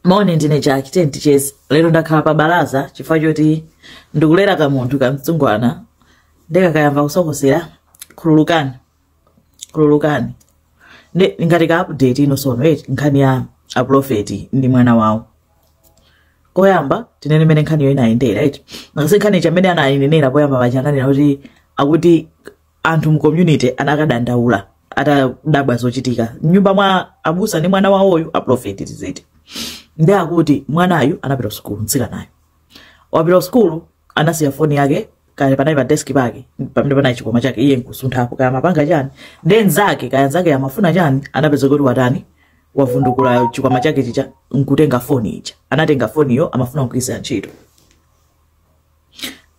Mone ndine Jack Tichezi lero ndakhala pa balaza chifukwa choti ndikulera kamuntu kamtsungwana ndekakayamba kusokosera khululukani ngati ka update ino sono nkhani ya a prophet ndi mwana wawo. Koyamba tinene mene nkhani yo inayendera ngase nkhani chamene anayinenera poyamba pachananira kuti akuti anthu mu community anakadandaula atadabwa zochitika nyumba mwa abusa ndi mwana wawoyo a prophet tizeti. Ndi akuti mwanayu anapita school mtsikanayo. Wapita school anasiya phone yake kale panali pa desk pake pamene panali chikoma chake iye nkusunthapo kaya mapanga chani then zake kaya zake amafuna chani anapeza kuti watani wavundukula chikoma chake chicha nkutenga phone icha anatenga phone yo amafuna kuyisira ntchito.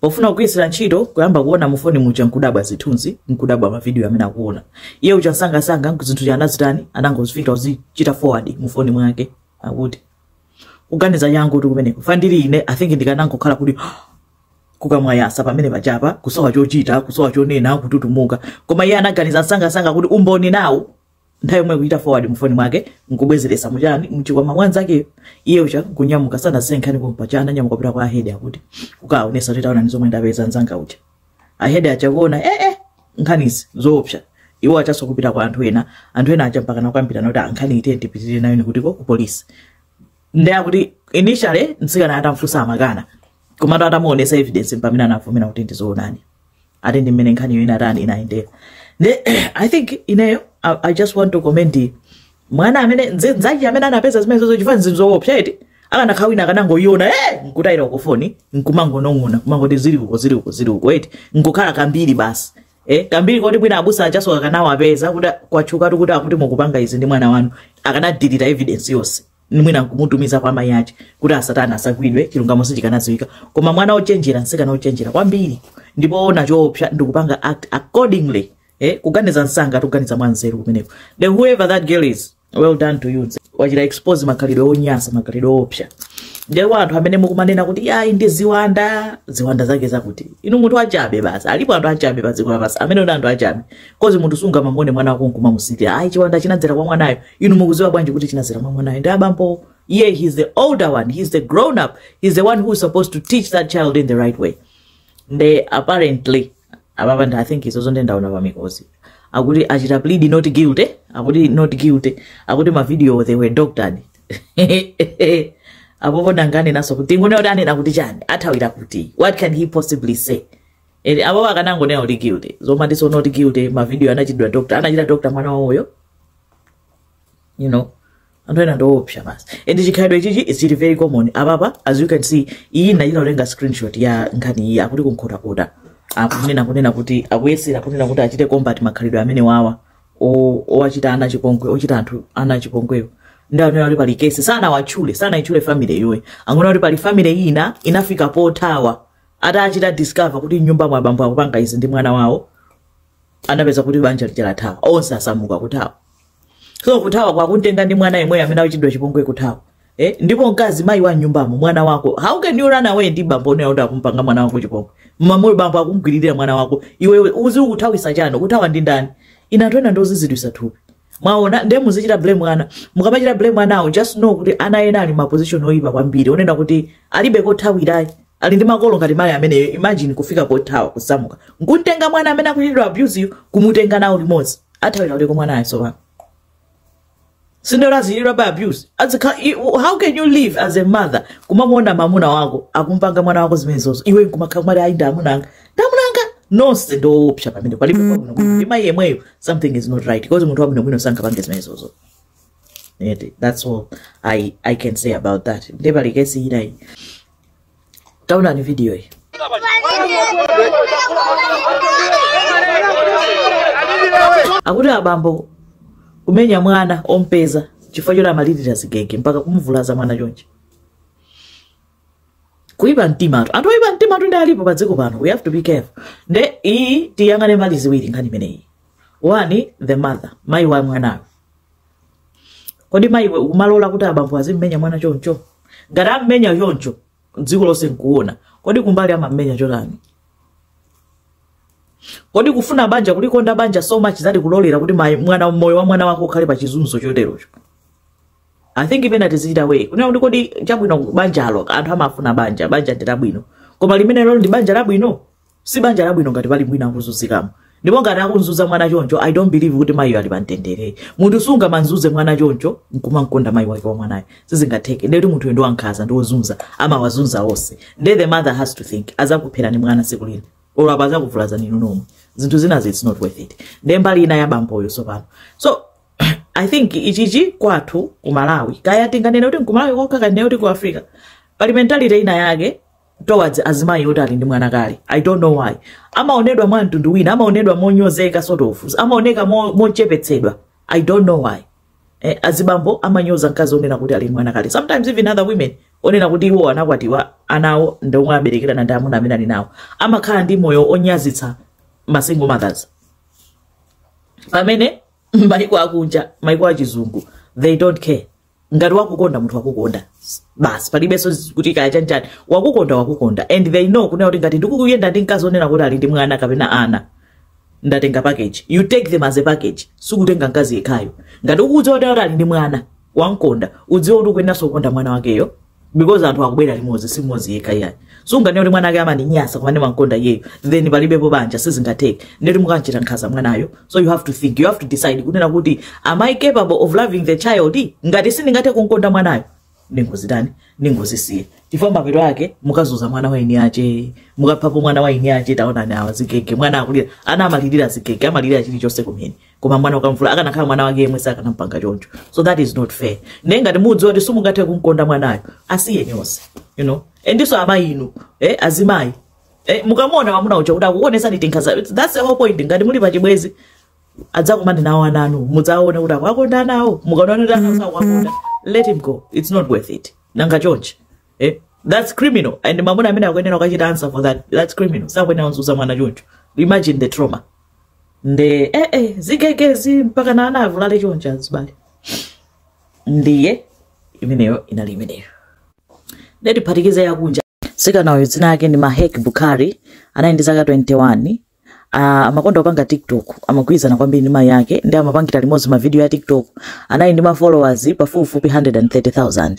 Pofuna kuyisira ntchito kuyamba kuona mu phone mucha nkudabwa zithunzi nkudabwa ma video amene akuona iye uchasanga nkuzinthu chanazitani anangozifika uzichita forward mu phone mwake akuti kuganiza yangu kuti kumene kufandiri ine I think ndikanangokhala kuti kukamwayasa pamene pachapa kusowa chochita kusowa chonena kututumuka koma iye anaganiza sanga kuti umboni nawo nthawi yomwe kuita forward mu phone mwake nkubwezeresa muchani mchikwama mwanzake iye ucha kunyamuka sana senkhani kumpachana nyamuka kupita kwa ahedi akuti ukaonesa kuti taona nizomwe ndapeza nzanga ucha ahedi achakuona nkhanizi zoopsa iwo achaso kupita kwa anthu ena acha mpaka nakwambira noti ankhani ite ndipitirire nayo ni kuti ku police. Ndia kuti initially nsikana atamfusa amakana komatu atamuonesa evidence pamene anavumira kuti ndizoonani ati ndi mmene nkhani yo inatani inayendera. I think ineyo I just want to comment mwana amene nzaji amene anapeza zimene zozo chifani zinzoopsa eti akanakawina akanangoiona nkutayira ku phone nkumangonong'ona kumangoti zili uko eti nkukhala kambiri basi kambiri kodi bwina abusa achaso akanawo apeza kuti kwachuka kuti akuti mukupanga izi ndi mwana wanu akanadelete evidence yonse nimwina kumutumiza kwa mai yache kuti asatana asagwidwe chilungamo sichikanadziwika koma mwana ochenjera nsikana ochenjera kwambiri ndipo ona choopsa ndikupanga act accordingly kuganiza nsanga tuganiza mwanzeru kumeneko. The whoever that girl is, well done to you. Wachira expose makalidwe onyasa makalidwe opsha. Nde wanthu amene mukumanena kuti yayi ndi ziwanda zake zakuti inu munthu achabe basi alipo anthu achabe basi kwa basi amene ndo anthu achabe kozi munthu sunga mangone mwana wako nkumamusiti ayi chiwanda chinadzera kwa mwanayo inu mukuziwa bwanji kuti chinadzera kwa mwanayo ndi abambo yeah he's the older one, he's the grown up, he's the one who's supposed to teach that child in the right way. They apparently ababa I think izo ndenda una pamikozi akuti achita plead not guilty akuti not guilty akuti ma video they were doctored abobo dangane naso kuti ngone odane na kuti chani athawira kuti what can he possibly say abobo akanango ne not guilty zoma ndiso not guilty ma video anachidwa doctor anachita doctor mwana wawoyo you know andwena ndo opsha basi and chikhaidwe chichi is very common ababa as you can see iyi nachita lenga screenshot ya nkhani iyi akuti kunkhota akunena kuti akuyesera kunena kuti achite combat makhalidwe amene wawa owachita ana chipongwe ochita anthu ana chipongweyo ndaona ali pali case sana wachule sana ichule family yowe angona ali pali family ina inafika potawa atachita discover kuti nyumba mwa bambo akupanga izi ndi mwana wawo anapeza kuti banja lijala tawa onse asamuka kutawa so kutawa kwa kuntenga ndi mwana yemwe amene achidwa chipongwe kutawa ndipo mkazi mai wa nyumbamo mwana wako how can you run away ndi bambo ne aunda kumpanga mwana wako chipongwe mmamoyo bambo akumgwirira mwana wako iwe uzi ukutawisa chano kutawa ndi ndani inatwena ndozi zidwisa thupi mwaona ndemu zichita blame mwana mukabachita blame mwanawo just know kuti ana ena ali ma position oyipa kwambiri onena kuti alibe kothawira ali ndi makolo ngati mali amene imagine kufika pothawa kusamuka nkuntenga mwana amene akuchitidwa abuse you kumutenga nawo limodzi athawira uleko mwana ayi so Sindola zilira by abuse. How can you live as a mother? Kumamuona mamuna wako akumpanga mwana wako zimenezo. Iwe kumakamari aida amunanga. Damunanga no ndo opsha pamene palipo kuno. Ima yemweyo something is not right because muntu wabino bwino sanka pange zimenezo. That's all I can say about that. Ndebali kesi ina hii. Taona ni video hii. Akuda abambo kumenya mwana ompeza chifukwa chola malilira zigege mpaka kumvulaza mwana chonchi kuiba mtima anthu oiba mtima ndi alipo padziko pano. We have to be careful. Nde iyi tiyangane mbali ziwiri nkhani imeneyi. One, the mother mai wa mwana kodi mai umalola kuti abambo azimmenya mwana choncho ngati ammenya choncho dziko lonse nkuona kodi kumbali amamenya chotani kodi kufuna banja kulikonda banja so much zati kulolera kuti mwana moyo wa mwana wako ukhale pa chizunzo choterocho I think even that is either way. Kuna ndikodi chabwino banjalo anthu amafuna banja ndira bwino. Koma limene lolo ndi banja labwino. Si banja labwino ngati pali mwina akuzuzikamo. Ndipo ngati akunzuza mwana choncho, I don't believe kuti mayi ali pantendere. Munthu sunga manzuze mwana choncho, nkumankonda mayi wake wa mwanayo. Sizingatheke. Ndeti munthu endo ankhaza ndi ozunza ama wazunza onse. Then the mother has to think azakuphera ni mwana siku lino. Ora baza kuvulaza ninu nomwe. Zinthu zinazi it's not worth it. Ndembali ina ya bamboyo sopano. So I think ichichi kwathu ku Malawi kaya tinganene kuti ku Malawi kokha kanene kuti ku Africa pali mentality ina yake towards azimayi oti ali ndi mwana kale. I don't know why. Amaonedwa mwa mtundu wina, amaonedwa monyozeka sort of. Amaoneka mochepetsedwa. I don't know why. Azibambo amanyoza mkazi onena kuti ali mwana kale. Sometimes even other women onena kuti iwo anakwatiwa anawo ndomwe aberekera na ndamuna amene ali nawo. Amakhala ndi moyo onyazitsa ma single mothers. Pamene maiko akunja, maiko achizungu, they don't care. Ngati wakukonda munthu wakukonda. Basi palibenso kuti kaya chanchani wakukonda and they know kunena kuti ngati ndikukuyenda ndi mkazi onena kuti ali ndi mwana kapena ana ndatenga package. You take them as a package. Sukutenga mkazi yekhayo. Ngati ukudziwa kuti ali ndi mwana wankonda, udziwa kuti ukuyendanso kukonda mwana wakeyo because anthu akubwera limodzi simodzi yekha yayi. Sunganene kuti mwana ake amaninyasa kumene wankonda yeyo, then palibepo banja sizingatheke. Ndeti mukanchita nkhaza mwanayo. So you have to think, you have to decide kunena kuti am I capable of loving the child? Ngati sindingathe kukonda mwanayo ningozitani ningozisiye chifukwa mapeto yake mukazuza mwana waini ache mukaphapo mwana waini ache taona nawa zigege mwana akulira ana amalirira zigege amalirira chili chose kumene koma mwana ukamvula akanakhala mwana wake yemwe sakanampanga choncho. So that is not fair. Ngati mudziwa kuti simungathe kumkonda mwanayo asiye nyose, you know. Endiso amayi inu azimayi mukamona wamuna ucha kuti akuonesa ndi tinkhaza. That's the whole point. Ngati muli pachibwezi adzakumana nawo ananu mudzaona kuti akwakonda nawo mukaona kuti anasawakonda, let him go. It's not worth it. Nanga chonchi. That's criminal. And mamuna amene akuyenera kachita answer for that. That's criminal. Sakwena unzuza mwana choncho. Imagine the trauma. Nde zigegezi mpaka na anavulale choncho azibali. Ndiye imeneyo inalimeneyo. Ndeti phatikize yakunja. Sika nayo dzina yake ndi Mahek Bukhari, anaindi zaka 21. Amakonda opanga TikTok, amagwizana kwambiri ndi mayi yake, ndi amapangira limodzi ma video ya TikTok. Anayi ndi ma followers pafupifupi 130,000.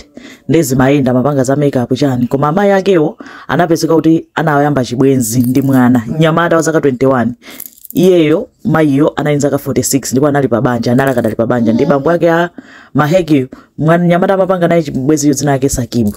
Ndezi mayenda amapanga za makeup chani. Koma mayi yakewo anapezeka kuti anayamba chibwenzi ndi mwana nyamata wa zaka 21. Iyeyo mayiyo anayi zaka 46 ndipo anali pa banja, analakadali pa banja ndi bambo yake a Maheki mwana nyamata amapanga naye chibwenzi dzina yake Sakibu.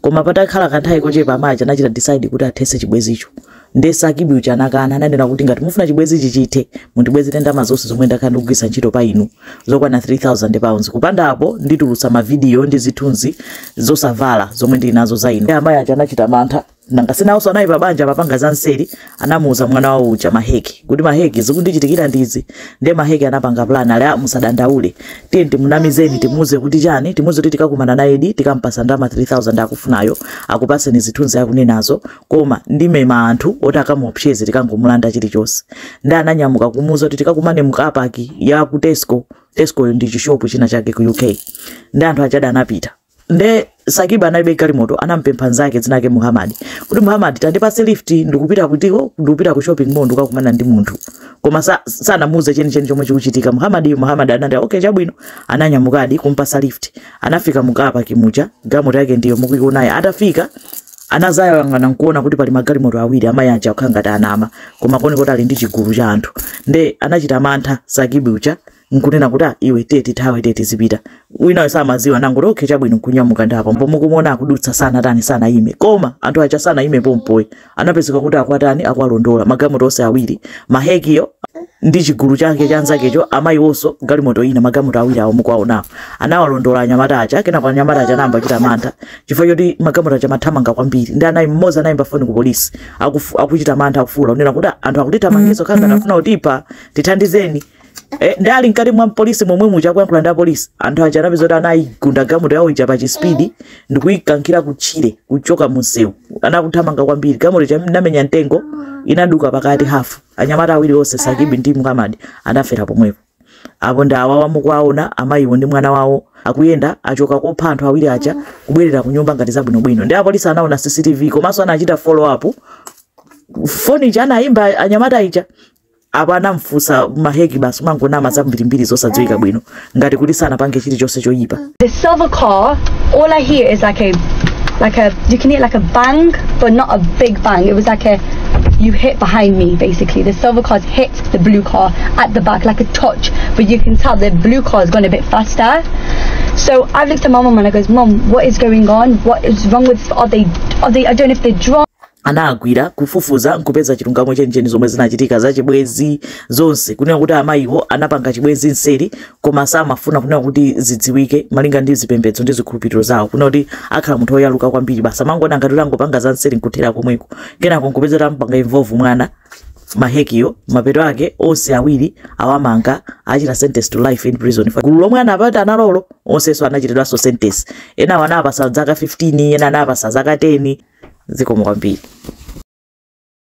Koma patakhala kanthawi kochepa amayi anachita decide kuti athese chibwenzi icho. Ndesa Kibi uchanakana ananena kuti ngati mufuna chibwezi chichite mundibwezi ndalama zonse zomwe ndakhala ndikugwisa ntchito pa inu zokwana 3,000 pounds. Kupanda apo nditulutsa ma video ndi zithunzi zosavala zomwe ndili nazo za inu. Amayi aja anachita mantha nanga sinawonso anayi pa banja papanga za nseri, anamuuza mwana wawo uja Maheki kuti Maheki zikundichitikira ndizi. Ndiye Maheki anapanga plan ala musadandaule tiye timunamizeni timuze kuti chani timuze kuti tikakumana naye tikampasa ndalama 3,000 akufunayo akupaseni zithunzi akunenazo koma ndimema anthu oti akamuopseze tikangomulanda chilichonse. Ndi ananyamuka kumuza kuti tikakumane mukapaki ya ku Tesco ndi chishopu china chake ku UK. Ndi anthu achada anapita. Nde Sakiba anaibe kalimoto anampempha nzake dzina lake Muhammad kuti Muhammad tandipase lift ndikupita kutiko ndikupita ku shopping mall ndikakumana ndi munthu. Koma sana muze cheni chomwe chikuchitika. Muhammad anati okay chabwino, ananyamukadi kumpasa lift. Anafika mukapa kimucha gamoto yake ndiyo mukuiko naye. Atafika anazaya ngana nkuona kuti pali magalimoto awiri amayi aja okhanga tanama koma koni kuti ali ndi chigulu cha anthu. Nde anachita mantha Sakibu ucha nkunena kuti iwe tete tawe tete zipita. Wina samaziwa nangu okay chabwino kunyamuka ndapo mpo mukumona akudutsa sana tani sana ime. Koma anthu acha sana ime pompoe. Anapezeka kuti akwatani akwalondola magamoto onse awiri. Mahekiyo ndi chigulu chake chanzakecho amayi wonso galimoto ina magamoto awiri awo mukwaona. Anawalondola anyamata acha kena kwa anyamata acha namba chita mantha. Chifukwa choti magamoto acha mathamanga kwambiri. Ndi anayi mmoza anayimba foni ku police akuchita mantha akufula unena kuti anthu akutithamangiso kanga nafuna utipa tithandizeni. Ndali nkati mwa polisi momwe mucha kuyankhula nda polisi anthu acha anapezota anayigunda gamoto yawo ija pa speed ndikuyikankira kutchire kuchoka munsewu anakuthamanga kwambiri. Gamoto chamenya mtengo inaduka pakati hafu. Anyamata awiri onse Sakibi ndi Muhammad anafera pomwepo. Apo ndawawa mukwaona amayiwo ndi mwana wawo akuyenda achoka kopha anthu awiri acha kubwerera ku nyumba ngati zabwinobwino. Ndi apolisi anaona CCTV komanso anachita follow up. Foni ija anayimba anyamata ija abana mfusa mahegi basi mangona mazambirimbiri zosadziwika bwino ngati kuti sana pange chili chose choyipa. The silver car, all I hear is like a you can hear like a bang, but not a big bang. It was like a you hit behind me basically. The silver cars hit the blue car at the back like a touch, but you can tell the blue car has gone a bit faster. So I looked at my mum and I goes, Mum, what is going on? What is wrong with are they I don't know if they're drunk. Anagwira kufufuza nkupeza chilungamo chenjeni zomwe zinachitika za chibwezi zonse kunena kuti amayiwo anapanga chibwezi nseri koma samafuna kunena kuti zidziwike malinga ndi zipembedzo ndi zikhulupiriro zawo kunena kuti akhala munthu oyaluka kwambiri basa mangona ngati langopanga za nseri nkuthera komweko kenako nkupeza tampanga involve mwana mahekiyo mapeto ake onse awiri awamanga achita sentence to life in prison. Gulu lomwe anapata analolo onseso anachitidwanso sentence ena anapasa zaka 15 ena anapasa zaka 10 zikomo kwambiri.